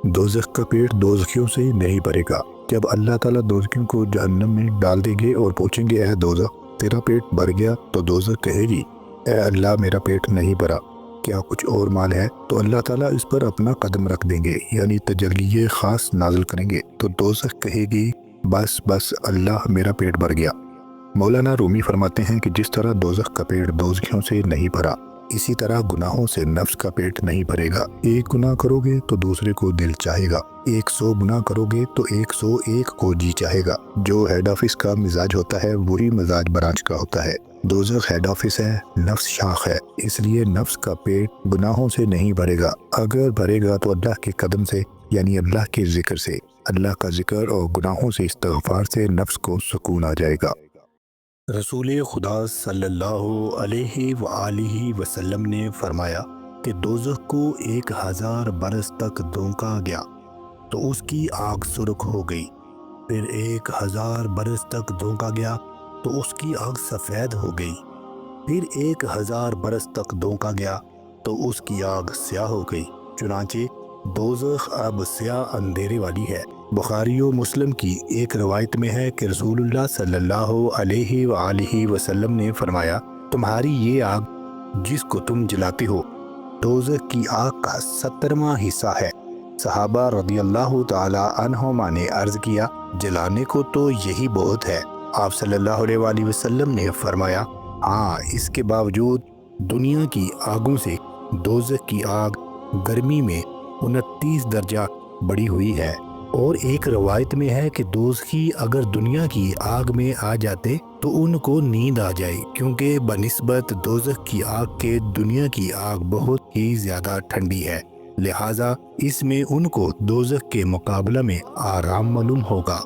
دوزخ کا پیٹ دوزخیوں سے نہیں بھرے گا۔ جب اللہ تعالیٰ دوزخیوں کو جہنم میں ڈال دیں گے اور پوچھیں گے اے دوزخ تیرا پیٹ بھر گیا، تو دوزخ کہے گی اے اللہ میرا پیٹ نہیں بھرا، کیا کچھ اور مال ہے؟ تو اللہ تعالیٰ اس پر اپنا قدم رکھ دیں گے، یعنی تجلی خاص نازل کریں گے، تو دوزخ کہے گی بس بس اللہ میرا پیٹ بھر گیا۔ مولانا رومی فرماتے ہیں کہ جس طرح دوزخ کا پیٹ دوزخیوں سے نہیں بھرا، اسی طرح گناہوں سے نفس کا پیٹ نہیں بھرے گا۔ ایک گناہ کرو گے تو دوسرے کو دل چاہے گا، 100 گناہ کرو گے تو 101 کو جی چاہے گا۔ جو ہیڈ آفس کا مزاج ہوتا ہے وہی مزاج برانچ کا ہوتا ہے۔ دوزخ ہیڈ آفس ہے، نفس شاخ ہے، اس لیے نفس کا پیٹ گناہوں سے نہیں بھرے گا۔ اگر بھرے گا تو اللہ کے قدم سے، یعنی اللہ کے ذکر سے۔ اللہ کا ذکر اور گناہوں سے استغفار سے نفس کو سکون آ جائے گا۔ رسول خدا صلی اللہ علیہ وآلہ وسلم نے فرمایا کہ دوزخ کو 1000 برس تک دھونکا گیا تو اس کی آگ سرخ ہو گئی، پھر 1000 برس تک دھونکا گیا تو اس کی آگ سفید ہو گئی، پھر 1000 برس تک دھونکا گیا تو اس کی آگ سیاہ ہو گئی۔ چنانچہ دوزخ اب سیاہ اندھیرے والی ہے۔ بخاری و مسلم کی ایک روایت میں ہے کہ رسول اللہ صلی اللہ علیہ وآلہ وسلم نے فرمایا تمہاری یہ آگ جس کو تم جلاتے ہو دوزخ کی آگ کا 70واں حصہ ہے۔ صحابہ رضی اللہ تعالی عنہما نے عرض کیا جلانے کو تو یہی بہت ہے۔ آپ صلی اللہ علیہ وآلہ وسلم نے فرمایا ہاں، اس کے باوجود دنیا کی آگوں سے دوزخ کی آگ گرمی میں 29 درجہ بڑھی ہوئی ہے۔ اور ایک روایت میں ہے کہ دوزخی اگر دنیا کی آگ میں آ جاتے تو ان کو نیند آ جائے، کیونکہ بنسبت دوزخ کی آگ کے دنیا کی آگ بہت ہی زیادہ ٹھنڈی ہے، لہٰذا اس میں ان کو دوزخ کے مقابلہ میں آرام معلوم ہوگا۔